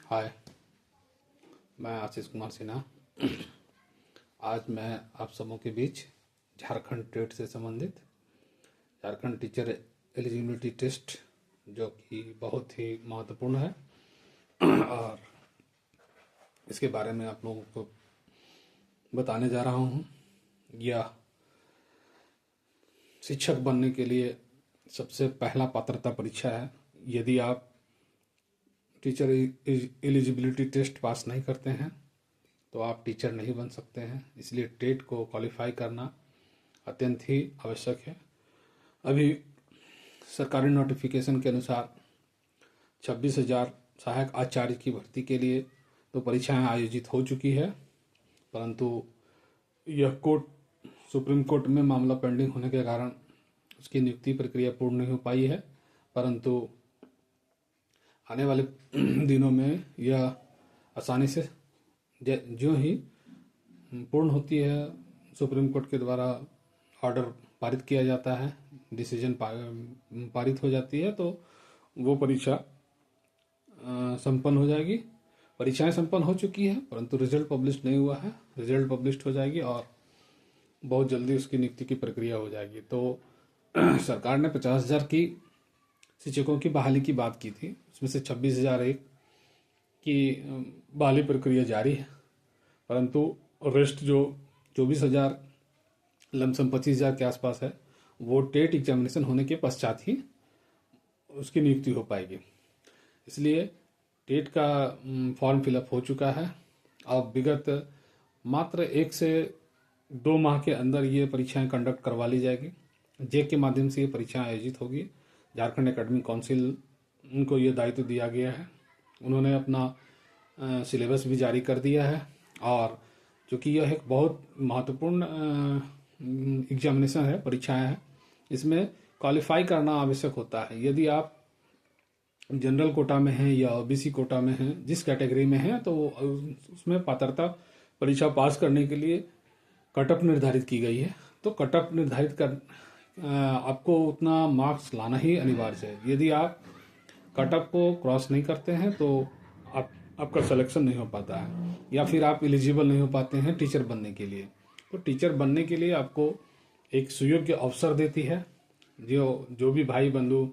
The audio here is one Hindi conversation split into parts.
हाय, मैं आशीष कुमार सिन्हा। आज मैं आप सबों के बीच झारखंड टेट से संबंधित झारखंड टीचर एलिजिबिलिटी टेस्ट, जो कि बहुत ही महत्वपूर्ण है, और इसके बारे में आप लोगों को बताने जा रहा हूँ। यह शिक्षक बनने के लिए सबसे पहला पात्रता परीक्षा है। यदि आप टीचर एलिजिबिलिटी टेस्ट पास नहीं करते हैं तो आप टीचर नहीं बन सकते हैं। इसलिए टेट को क्वालिफाई करना अत्यंत ही आवश्यक है। अभी सरकारी नोटिफिकेशन के अनुसार 26,000 सहायक आचार्य की भर्ती के लिए तो परीक्षाएं आयोजित हो चुकी है, परंतु यह सुप्रीम कोर्ट में मामला पेंडिंग होने के कारण उसकी नियुक्ति प्रक्रिया पूर्ण नहीं हो पाई है। परंतु आने वाले दिनों में यह आसानी से जो ही पूर्ण होती है, सुप्रीम कोर्ट के द्वारा ऑर्डर पारित किया जाता है, डिसीजन पारित हो जाती है, तो वो परीक्षा संपन्न हो जाएगी। परीक्षाएं संपन्न हो चुकी है, परंतु रिजल्ट पब्लिश नहीं हुआ है। रिजल्ट पब्लिश हो जाएगी और बहुत जल्दी उसकी नियुक्ति की प्रक्रिया हो जाएगी। तो सरकार ने 50,000 की शिक्षकों की बहाली की बात की थी, उसमें से 26,001 की बहाली प्रक्रिया जारी है, परंतु रेस्ट जो 24,000 लमसम 25,000 के आसपास है, वो टेट एग्जामिनेशन होने के पश्चात ही उसकी नियुक्ति हो पाएगी। इसलिए टेट का फॉर्म फिलअप हो चुका है। अब विगत मात्र 1 से 2 माह के अंदर ये परीक्षाएं कंडक्ट करवा ली जाएगी। जेक के माध्यम से ये परीक्षाएं आयोजित होगी। झारखंड एकेडमिक काउंसिल उनको ये दायित्व दिया गया है। उन्होंने अपना सिलेबस भी जारी कर दिया है, और चूँकि यह एक बहुत महत्वपूर्ण एग्जामिनेशन है, परीक्षाएं हैं, इसमें क्वालिफाई करना आवश्यक होता है। यदि आप जनरल कोटा में हैं या ओबीसी कोटा में हैं, जिस कैटेगरी में हैं, तो उसमें पात्रता परीक्षा पास करने के लिए कट ऑफ निर्धारित की गई है। तो कट ऑफ निर्धारित कर आपको उतना मार्क्स लाना ही अनिवार्य है। यदि आप कट ऑफ को क्रॉस नहीं करते हैं तो आपका सिलेक्शन नहीं हो पाता है, या फिर आप एलिजिबल नहीं हो पाते हैं टीचर बनने के लिए। तो टीचर बनने के लिए आपको एक सुयोग्य अवसर देती है। जो भी भाई बंधु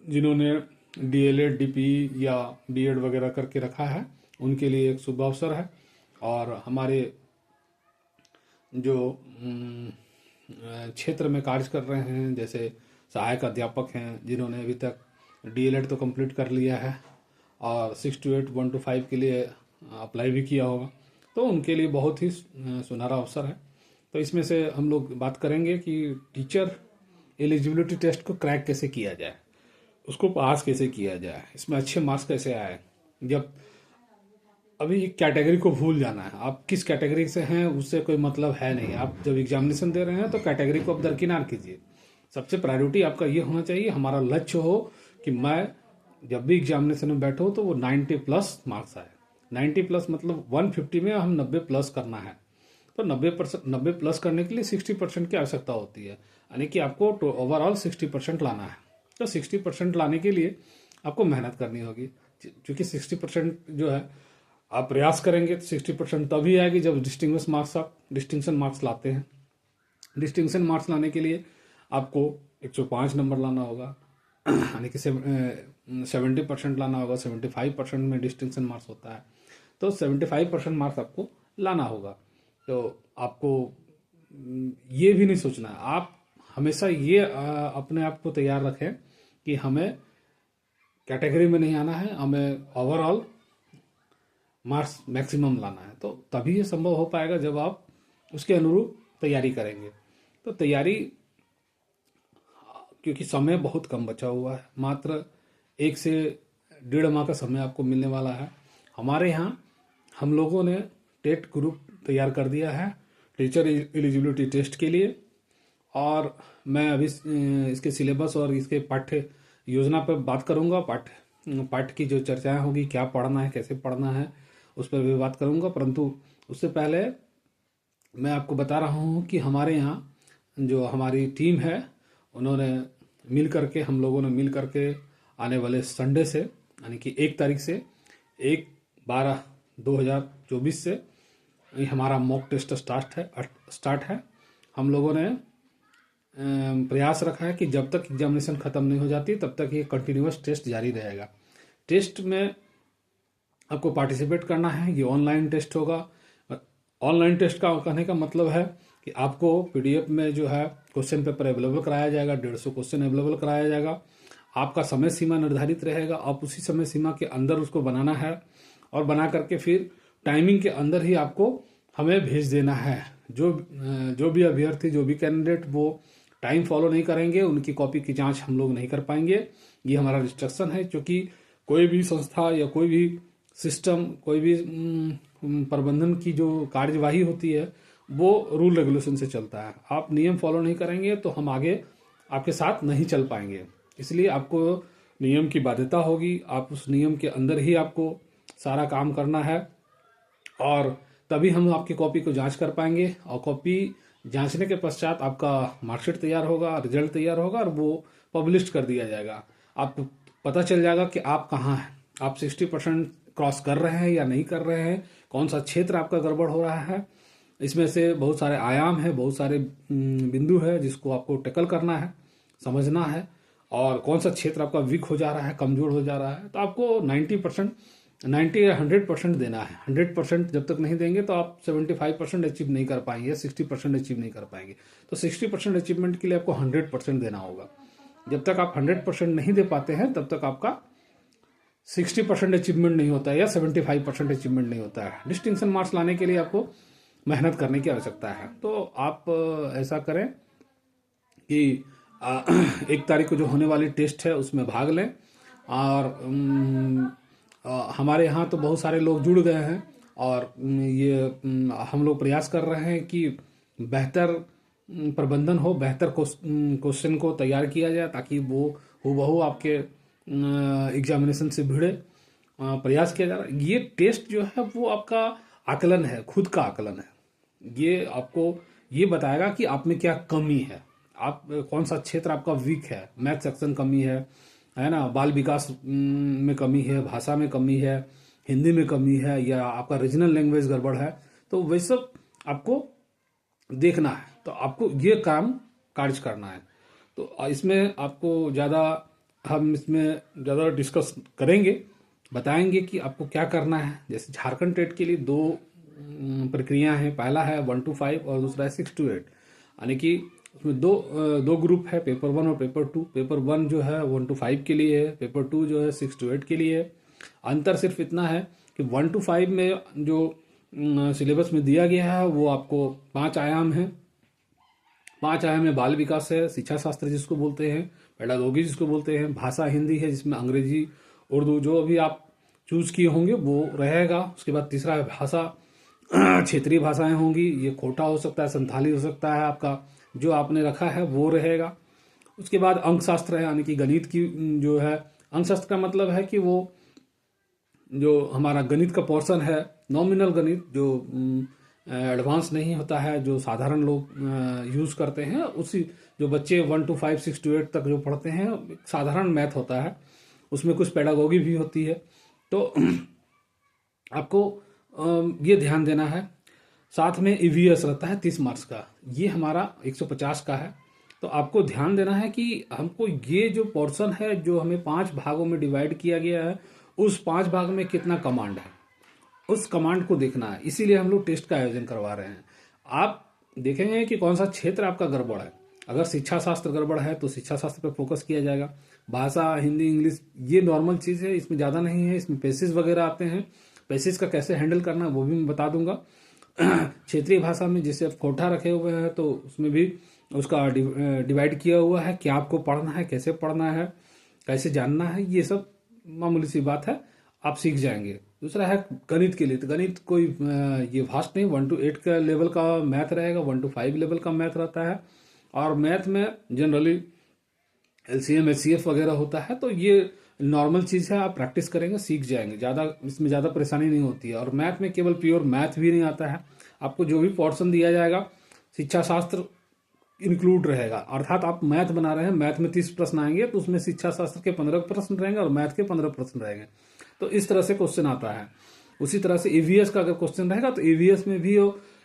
जिन्होंने डीएलएड, डीपी या बीएड वगैरह करके रखा है, उनके लिए एक शुभ अवसर है। और हमारे जो क्षेत्र में कार्य कर रहे हैं, जैसे सहायक अध्यापक हैं, जिन्होंने अभी तक डीएलएड तो कंप्लीट कर लिया है और 628 125 के लिए अप्लाई भी किया होगा, तो उनके लिए बहुत ही सुनहरा अवसर है। तो इसमें से हम लोग बात करेंगे कि टीचर एलिजिबिलिटी टेस्ट को क्रैक कैसे किया जाए, उसको पास कैसे किया जाए, इसमें अच्छे मार्क्स कैसे आए। जब अभी कैटेगरी को भूल जाना है, आप किस कैटेगरी से हैं उससे कोई मतलब है नहीं। आप जब एग्जामिनेशन दे रहे हैं तो कैटेगरी को आप दरकिनार कीजिए। सबसे प्रायोरिटी आपका ये होना चाहिए, हमारा लक्ष्य हो कि मैं जब भी एग्जामिनेशन में बैठूं तो वो 90+ मार्क्स आए। 90+ मतलब 150 में हम 90+ करना है। तो 90+ करने के लिए 60% की आवश्यकता होती है, यानी कि आपको ओवरऑल 60% लाना है। तो 60% लाने के लिए आपको मेहनत करनी होगी, क्योंकि 60% जो है आप प्रयास करेंगे तो 60% तभी आएगी जब डिस्टिंक्शन मार्क्स लाते हैं। डिस्टिंक्शन मार्क्स लाने के लिए आपको 105 नंबर लाना होगा, यानी कि 70% लाना होगा। 75% में डिस्टिंक्शन मार्क्स होता है, तो 75% मार्क्स आपको लाना होगा। तो आपको ये भी नहीं सोचना है, आप हमेशा ये अपने आप को तैयार रखें कि हमें कैटेगरी में नहीं आना है, हमें ओवरऑल मार्क्स मैक्सिमम लाना है। तो तभी ये संभव हो पाएगा जब आप उसके अनुरूप तैयारी करेंगे। तो तैयारी, क्योंकि समय बहुत कम बचा हुआ है, मात्र 1 से 1.5 माह का समय आपको मिलने वाला है। हमारे यहाँ हम लोगों ने टेट ग्रुप तैयार कर दिया है टीचर एलिजिबिलिटी टेस्ट के लिए, और मैं अभी इसके सिलेबस और इसके पाठ्य योजना पर बात करूँगा। पाठ्य की जो चर्चाएं होगी, क्या पढ़ना है, कैसे पढ़ना है, उस पर भी बात करूँगा। परंतु उससे पहले मैं आपको बता रहा हूँ कि हमारे यहाँ जो हमारी टीम है, उन्होंने हम लोगों ने मिल करके आने वाले संडे से यानी कि 1 तारीख से 1/12/2024 से ये हमारा मॉक टेस्ट स्टार्ट है। हम लोगों ने प्रयास रखा है कि जब तक एग्जामिनेशन ख़त्म नहीं हो जाती तब तक ये कंटिन्यूअस टेस्ट जारी रहेगा। टेस्ट में आपको पार्टिसिपेट करना है। ये ऑनलाइन टेस्ट होगा। ऑनलाइन टेस्ट का कहने का मतलब है कि आपको पीडीएफ में जो है क्वेश्चन पेपर अवेलेबल कराया जाएगा, 150 क्वेश्चन अवेलेबल कराया जाएगा। आपका समय सीमा निर्धारित रहेगा, आप उसी समय सीमा के अंदर उसको बनाना है और बना करके फिर टाइमिंग के अंदर ही आपको हमें भेज देना है। जो भी अभ्यर्थी, जो भी कैंडिडेट वो टाइम फॉलो नहीं करेंगे, उनकी कॉपी की जांच हम लोग नहीं कर पाएंगे। ये हमारा रिस्ट्रिक्शन है, क्योंकि कोई भी संस्था या कोई भी सिस्टम, कोई भी प्रबंधन की जो कार्यवाही होती है वो रूल रेगुलेशन से चलता है। आप नियम फॉलो नहीं करेंगे तो हम आगे आपके साथ नहीं चल पाएंगे। इसलिए आपको नियम की बाध्यता होगी, आप उस नियम के अंदर ही आपको सारा काम करना है और तभी हम आपकी कॉपी को जांच कर पाएंगे। और कॉपी जांचने के पश्चात आपका मार्कशीट तैयार होगा, रिजल्ट तैयार होगा और वो पब्लिश कर दिया जाएगा। आपको पता चल जाएगा कि आप कहाँ हैं, आप 60% क्रॉस कर रहे हैं या नहीं कर रहे हैं, कौन सा क्षेत्र आपका गड़बड़ हो रहा है। इसमें से बहुत सारे आयाम है, बहुत सारे बिंदु है जिसको आपको टैकल करना है, समझना है, और कौन सा क्षेत्र आपका वीक हो जा रहा है, कमजोर हो जा रहा है। तो आपको 90 या 100% देना है। 100% जब तक नहीं देंगे तो आप 75% अचीव नहीं कर पाएंगे, 60% अचीव नहीं कर पाएंगे। तो 60% अचीवमेंट के लिए आपको 100% देना होगा। जब तक आप 100% नहीं दे पाते हैं तब तक आपका 60% अचीवमेंट नहीं होता है या 75% अचीवमेंट नहीं होता है। डिस्टिंक्शन मार्क्स लाने के लिए आपको मेहनत करने की आवश्यकता है। तो आप ऐसा करें कि 1 तारीख को जो होने वाली टेस्ट है उसमें भाग लें। और हमारे यहाँ तो बहुत सारे लोग जुड़ गए हैं और ये हम लोग प्रयास कर रहे हैं कि बेहतर प्रबंधन हो, बेहतर क्वेश्चन को तैयार किया जाए ताकि वो हूबहू आपके एग्जामिनेशन से भिड़े। प्रयास किया जा रहा है। ये टेस्ट जो है वो आपका आकलन है, खुद का आकलन है। ये आपको ये बताएगा कि आप में क्या कमी है, आप कौन सा क्षेत्र आपका वीक है। मैथ सेक्शन कमी है ना, बाल विकास में कमी है, भाषा में कमी है, हिंदी में कमी है, या आपका रीजनल लैंग्वेज गड़बड़ है, तो वही सब आपको देखना है। तो आपको ये कार्य करना है। तो इसमें आपको हम इसमें ज़्यादा डिस्कस करेंगे, बताएंगे कि आपको क्या करना है। जैसे झारखंड टेट के लिए 2 प्रक्रिया हैं, पहला है 1 to 5 और दूसरा है 6 to 8। यानी कि उसमें दो ग्रुप है, पेपर 1 और पेपर 2। पेपर 1 जो है 1 to 5 के लिए है, पेपर 2 जो है 6 to 8 के लिए है। अंतर सिर्फ इतना है कि 1 to 5 में जो सिलेबस में दिया गया है वो आपको 5 आयाम है। 5 आयाम में बाल विकास है, शिक्षा शास्त्र जिसको बोलते हैं, पेडागोगी जिसको बोलते हैं, भाषा हिंदी है जिसमें अंग्रेजी, उर्दू जो भी आप चूज किए होंगे वो रहेगा। उसके बाद तीसरा भाषा, क्षेत्रीय भाषाएं होंगी। ये कोटा हो सकता है, संथाली हो सकता है, आपका जो आपने रखा है वो रहेगा। उसके बाद अंक शास्त्र है, यानी कि गणित की जो है, अंक शास्त्र का मतलब है कि वो जो हमारा गणित का पोर्शन है, नॉमिनल गणित जो एडवांस नहीं होता है, जो साधारण लोग यूज करते हैं, उसी जो बच्चे 1 to 5, 6 to 8 तक जो पढ़ते हैं, साधारण मैथ होता है, उसमें कुछ पेडागोगी भी होती है। तो आपको ये ध्यान देना है। साथ में ईवीएस रहता है 30 मार्क्स का, ये हमारा 150 का है। तो आपको ध्यान देना है कि हमको ये जो पोर्शन है जो हमें 5 भागों में डिवाइड किया गया है, उस 5 भाग में कितना कमांड है, उस कमांड को देखना है। इसीलिए हम लोग टेस्ट का आयोजन करवा रहे हैं। आप देखेंगे कि कौन सा क्षेत्र आपका गड़बड़ है। अगर शिक्षा शास्त्र गड़बड़ है तो शिक्षा शास्त्र पर फोकस किया जाएगा। भाषा, हिंदी, इंग्लिश ये नॉर्मल चीज़ है, इसमें ज़्यादा नहीं है। इसमें पेसेज वगैरह आते हैं, पेसेज का कैसे हैंडल करना है वो भी मैं बता दूंगा। क्षेत्रीय भाषा में जैसे आप कोठा रखे हुए हैं तो उसमें भी उसका डिवाइड किया हुआ है कि आपको पढ़ना है, कैसे पढ़ना है, कैसे जानना है, ये सब मामूली सी बात है, आप सीख जाएंगे। दूसरा है गणित के लिए। तो गणित कोई ये फास्ट नहीं, 1 to 8 का लेवल का मैथ रहेगा, 1 to 5 लेवल का मैथ रहता है। और मैथ में जनरली LCM HCF वगैरह होता है। तो ये नॉर्मल चीज़ है, आप प्रैक्टिस करेंगे सीख जाएंगे, इसमें ज़्यादा परेशानी नहीं होती है। और मैथ में केवल प्योर मैथ भी नहीं आता है, आपको जो भी पोर्शन दिया जाएगा शिक्षा शास्त्र इंक्लूड रहेगा। अर्थात आप मैथ बना रहे हैं, मैथ में 30 प्रश्न आएंगे तो उसमें शिक्षा शास्त्र के 15 प्रश्न रहेंगे और मैथ के 15 प्रश्न रहेंगे। तो इस तरह से क्वेश्चन आता है। उसी तरह से ईवीएस का अगर क्वेश्चन रहेगा तो ईवीएस में भी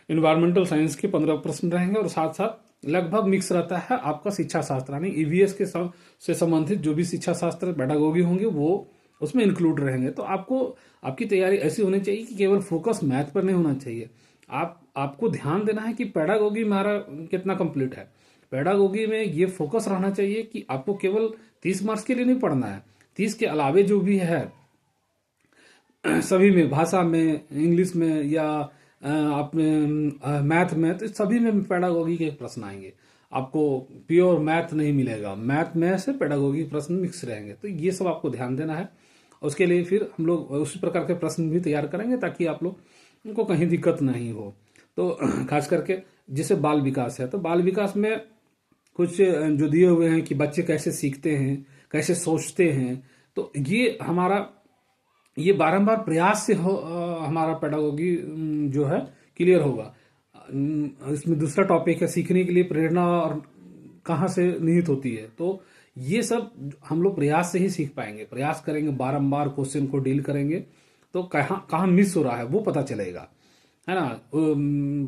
इन्वायरमेंटल साइंस के 15 प्रश्न रहेंगे और साथ साथ लगभग मिक्स रहता है आपका शिक्षा शास्त्र, यानी ईवीएस के से संबंधित जो भी शिक्षा शास्त्र पेडागोगी होंगे वो उसमें इंक्लूड रहेंगे। तो आपकी तैयारी ऐसी होनी चाहिए कि केवल फोकस मैथ पर नहीं होना चाहिए। आपको ध्यान देना है कि पेडागोगी हमारा कितना कंप्लीट है। पेडागोगी में ये फोकस रहना चाहिए कि आपको केवल 30 मार्क्स के लिए नहीं पढ़ना है, 30 के अलावे जो भी है सभी में, भाषा में, इंग्लिश में या अपने मैथ में, तो सभी में पेडागोगी के प्रश्न आएंगे। आपको प्योर मैथ नहीं मिलेगा, मैथ में से पेडागोगी प्रश्न मिक्स रहेंगे। तो ये सब आपको ध्यान देना है। उसके लिए फिर हम लोग उसी प्रकार के प्रश्न भी तैयार करेंगे ताकि आप लोग उनको कहीं दिक्कत नहीं हो। तो खास करके जैसे बाल विकास है, तो बाल विकास में कुछ जो दिए हुए हैं कि बच्चे कैसे सीखते हैं, कैसे सोचते हैं, तो ये बारंबार प्रयास से हमारा पेडागोगी जो है क्लियर होगा। इसमें दूसरा टॉपिक है सीखने के लिए प्रेरणा और कहाँ से निहित होती है। तो ये सब हम लोग प्रयास से ही सीख पाएंगे। प्रयास करेंगे, बारंबार क्वेश्चन को डील करेंगे तो कहाँ कहाँ मिस हो रहा है वो पता चलेगा, है ना।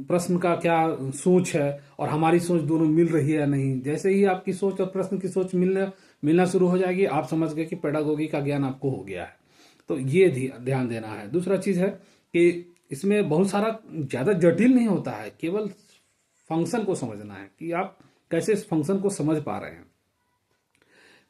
प्रश्न का क्या सोच है और हमारी सोच दोनों मिल रही है या नहीं। जैसे ही आपकी सोच और प्रश्न की सोच मिलना शुरू हो जाएगी, आप समझ गए कि पेडागोगी का ज्ञान आपको हो गया है। तो ये ध्यान देना है। दूसरा चीज है कि इसमें बहुत सारा ज्यादा जटिल नहीं होता है, केवल फंक्शन को समझना है कि आप कैसे इस फंक्शन को समझ पा रहे हैं।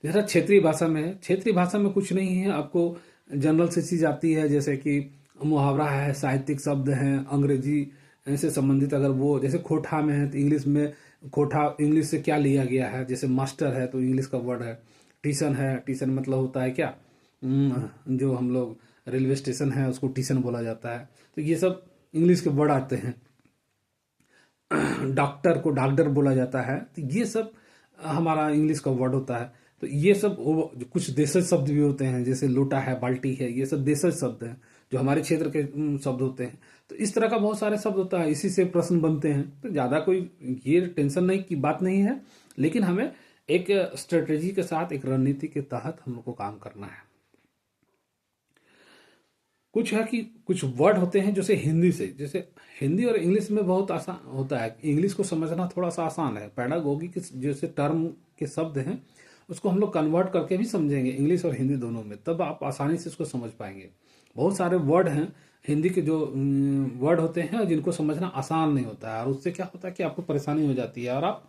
जैसा क्षेत्रीय भाषा में है, क्षेत्रीय भाषा में कुछ नहीं है, आपको जनरल से चीज आती है, जैसे कि मुहावरा है, साहित्यिक शब्द हैं, अंग्रेजी से संबंधित अगर वो जैसे खोठा में है तो इंग्लिश में खोठा इंग्लिश से क्या लिया गया है। जैसे मास्टर है तो इंग्लिश का वर्ड है। टीसन है, टीसन मतलब होता है क्या, जो हम लोग रेलवे स्टेशन है उसको टीसन बोला जाता है। तो ये सब इंग्लिश के वर्ड आते हैं। डॉक्टर को डॉक्टर बोला जाता है, तो ये सब हमारा इंग्लिश का वर्ड होता है। तो ये सब कुछ देशज शब्द भी होते हैं, जैसे लोटा है, बाल्टी है, ये सब देशज शब्द हैं जो हमारे क्षेत्र के शब्द होते हैं। तो इस तरह का बहुत सारे शब्द होता है, इसी से प्रश्न बनते हैं। तो ज्यादा कोई ये टेंशन नहीं की बात नहीं है, लेकिन हमें एक स्ट्रेटेजी के साथ, एक रणनीति के तहत हम लोग को काम करना है। कुछ है कि कुछ वर्ड होते हैं जैसे हिंदी और इंग्लिश में बहुत आसान होता है, इंग्लिश को समझना थोड़ा सा आसान है। पेडागोगी के जैसे टर्म के शब्द हैं उसको हम लोग कन्वर्ट करके भी समझेंगे, इंग्लिश और हिंदी दोनों में, तब आप आसानी से इसको समझ पाएंगे। बहुत सारे वर्ड हैं हिंदी के जो वर्ड होते हैं जिनको समझना आसान नहीं होता है, और उससे क्या होता है कि आपको परेशानी हो जाती है और आप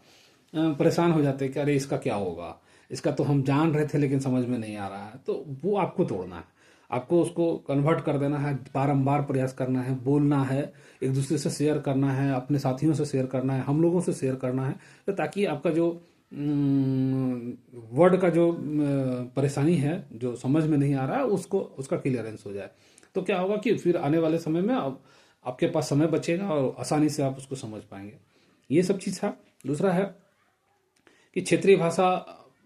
परेशान हो जाते हैं कि अरे इसका क्या होगा, इसका तो हम जान रहे थे लेकिन समझ में नहीं आ रहा है। तो वो आपको तोड़ना है, आपको उसको कन्वर्ट कर देना है, बारंबार प्रयास करना है, बोलना है, एक दूसरे से शेयर करना है, अपने साथियों से शेयर करना है, हम लोगों से शेयर करना है, तो ताकि आपका जो वर्ड का जो परेशानी है, जो समझ में नहीं आ रहा है, उसका क्लियरेंस हो जाए। तो क्या होगा कि फिर आने वाले समय में आपके पास समय बचेगा और आसानी से आप उसको समझ पाएंगे। ये सब चीज़ था। दूसरा है कि क्षेत्रीय भाषा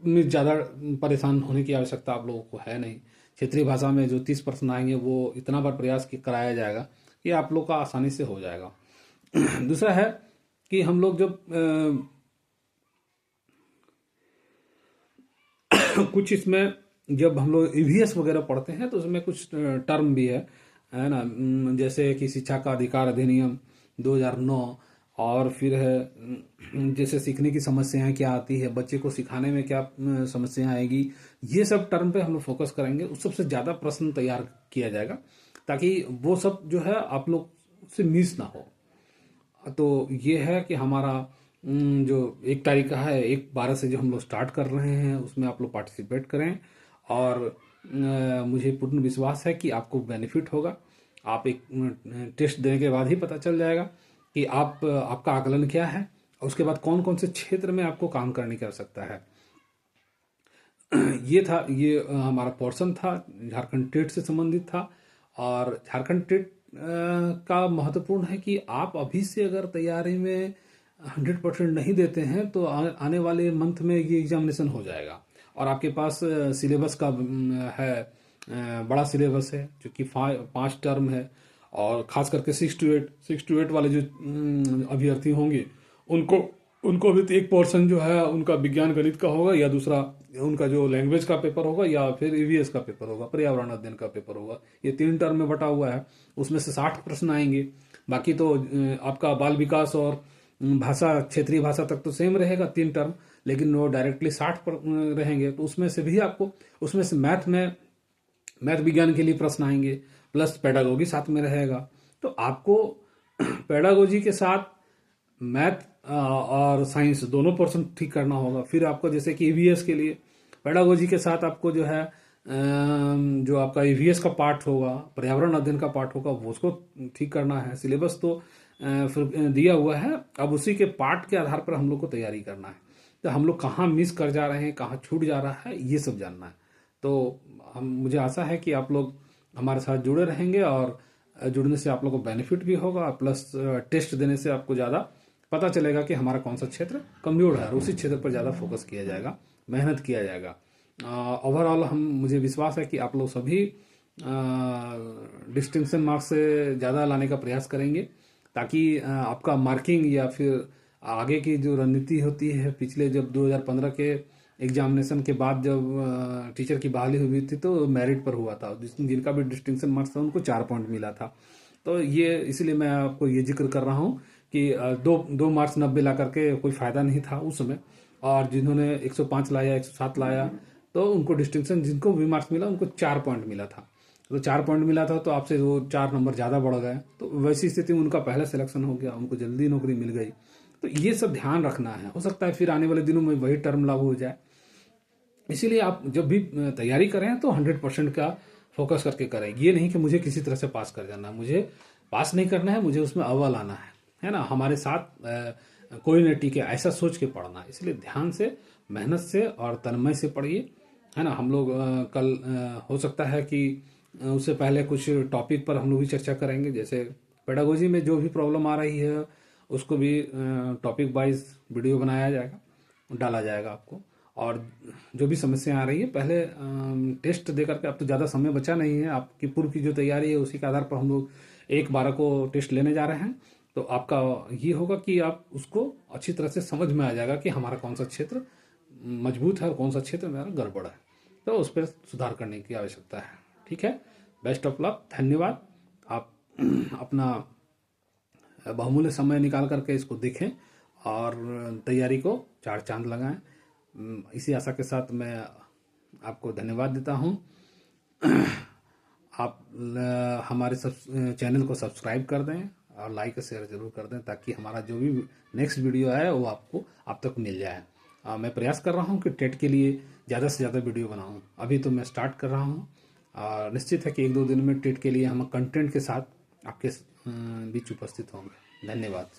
में ज़्यादा परेशान होने की आवश्यकता आप लोगों को है नहीं। क्षेत्रीय भाषा में जो 30 प्रश्न आएंगे वो इतना बार प्रयास कराया जाएगा कि आप लोग का आसानी से हो जाएगा। दूसरा है कि हम लोग जब कुछ इसमें जब हम लोग ईवीएस वगैरह पढ़ते हैं तो उसमें कुछ टर्म भी है ना, जैसे कि शिक्षा का अधिकार अधिनियम 2009, और फिर है जैसे सीखने की समस्याएं क्या आती है, बच्चे को सिखाने में क्या समस्याएं आएगी, ये सब टर्म पे हम लोग फोकस करेंगे। उस सबसे ज़्यादा प्रश्न तैयार किया जाएगा ताकि वो सब जो है आप लोग से मिस ना हो। तो ये है कि हमारा जो 1 तारीख का है, 1/12 से जो हम लोग स्टार्ट कर रहे हैं उसमें आप लोग पार्टिसिपेट करें, और मुझे पूर्ण विश्वास है कि आपको बेनिफिट होगा। आप एक टेस्ट देने के बाद ही पता चल जाएगा कि आपका आकलन क्या है, और उसके बाद कौन कौन से क्षेत्र में आपको काम करने की आवश्यकता है। ये हमारा पोर्शन था, झारखंड टेट से संबंधित था। और झारखंड टेट का महत्वपूर्ण है कि आप अभी से अगर तैयारी में 100% नहीं देते हैं तो आने वाले मंथ में ये एग्जामिनेशन हो जाएगा, और आपके पास सिलेबस का है, बड़ा सिलेबस है जो कि 5 टर्म है, और खास करके 6 to 8 वाले जो अभ्यर्थी होंगे उनको उनको भी एक पोर्शन जो है उनका विज्ञान गणित का होगा, या दूसरा उनका जो लैंग्वेज का पेपर होगा, या फिर ईवीएस का पेपर होगा, पर्यावरण अध्ययन का पेपर होगा। ये 3 टर्म में बटा हुआ है। उसमें से 60 प्रश्न आएंगे। बाकी तो आपका बाल विकास और भाषा, क्षेत्रीय भाषा तक तो सेम रहेगा 3 टर्म, लेकिन वो डायरेक्टली 60 रहेंगे। तो उसमें से भी आपको, उसमें से मैथ विज्ञान के लिए प्रश्न आएंगे, प्लस पेडागोजी साथ में रहेगा। तो आपको पेडागोजी के साथ मैथ और साइंस दोनों पोर्शन ठीक करना होगा। फिर आपको जैसे कि ईवीएस के लिए पेडागोजी के साथ आपको जो है जो आपका ईवीएस का पार्ट होगा, पर्यावरण अध्ययन का पार्ट होगा, वो उसको ठीक करना है। सिलेबस तो फिर दिया हुआ है, अब उसी के पार्ट के आधार पर हम लोग को तैयारी करना है। तो हम लोग कहाँ मिस कर जा रहे हैं, कहाँ छूट जा रहा है, ये सब जानना है। तो मुझे आशा है कि आप लोग हमारे साथ जुड़े रहेंगे, और जुड़ने से आप लोग को बेनिफिट भी होगा, प्लस टेस्ट देने से आपको ज़्यादा पता चलेगा कि हमारा कौन सा क्षेत्र कमजोर है, और उसी क्षेत्र पर ज़्यादा फोकस किया जाएगा, मेहनत किया जाएगा। ओवरऑल मुझे विश्वास है कि आप लोग सभी डिस्टिंक्शन मार्क्स से ज़्यादा लाने का प्रयास करेंगे, ताकि आपका मार्किंग या फिर आगे की जो रणनीति होती है, पिछले जब 2015 के एग्जामिनेशन के बाद जब टीचर की बहाली हुई थी तो मेरिट पर हुआ था, जिनका भी डिस्टिंक्शन मार्क्स था उनको 4 पॉइंट मिला था। तो ये इसलिए मैं आपको ये जिक्र कर रहा हूँ कि दो मार्क्स 90 ला करके कोई फायदा नहीं था उस समय, और जिन्होंने 105 लाया, 107 लाया, तो उनको डिस्टिंक्शन, जिनको भी मार्क्स मिला उनको 4 पॉइंट मिला था। तो 4 पॉइंट मिला था तो आपसे वो 4 नंबर ज़्यादा बढ़ गए, तो वैसी स्थिति में उनका पहला सिलेक्शन हो गया, उनको जल्दी नौकरी मिल गई। तो ये सब ध्यान रखना है। हो सकता है फिर आने वाले दिनों में वही टर्म लागू हो जाए। इसीलिए आप जब भी तैयारी करें तो 100% का फोकस करके करें। ये नहीं कि मुझे किसी तरह से पास कर जाना है, मुझे पास नहीं करना है, मुझे उसमें अव्वल आना है ना। हमारे साथ कोई न टिके, ऐसा सोच के पढ़ना है। इसलिए ध्यान से, मेहनत से और तन्मय से पढ़िए, है ना। हम लोग कल हो सकता है कि उससे पहले कुछ टॉपिक पर हम लोग भी चर्चा करेंगे। जैसे पेडागोजी में जो भी प्रॉब्लम आ रही है उसको भी टॉपिक वाइज वीडियो बनाया जाएगा, डाला जाएगा आपको। और जो भी समस्या आ रही है, पहले टेस्ट दे करके, अब तो ज़्यादा समय बचा नहीं है, आपकी पूर्व की जो तैयारी है उसी के आधार पर हम लोग 1/12 को टेस्ट लेने जा रहे हैं। तो आपका ये होगा कि आप उसको अच्छी तरह से समझ में आ जाएगा कि हमारा कौन सा क्षेत्र मजबूत है और कौन सा क्षेत्र मेरा गड़बड़ है, तो उस पर सुधार करने की आवश्यकता है। ठीक है, बेस्ट ऑफ लक, धन्यवाद। आप अपना बहुमूल्य समय निकाल करके इसको देखें और तैयारी को 4 चांद लगाएं। इसी आशा के साथ मैं आपको धन्यवाद देता हूं। आप हमारे चैनल को सब्सक्राइब कर दें और लाइक और शेयर जरूर कर दें, ताकि हमारा जो भी नेक्स्ट वीडियो है वो आपको आप तक मिल जाए। मैं प्रयास कर रहा हूं कि टेट के लिए ज़्यादा से ज़्यादा वीडियो बनाऊं। अभी तो मैं स्टार्ट कर रहा हूं, और निश्चित है कि 1-2 दिन में टेट के लिए हम कंटेंट के साथ आपके बीच उपस्थित होंगे। धन्यवाद।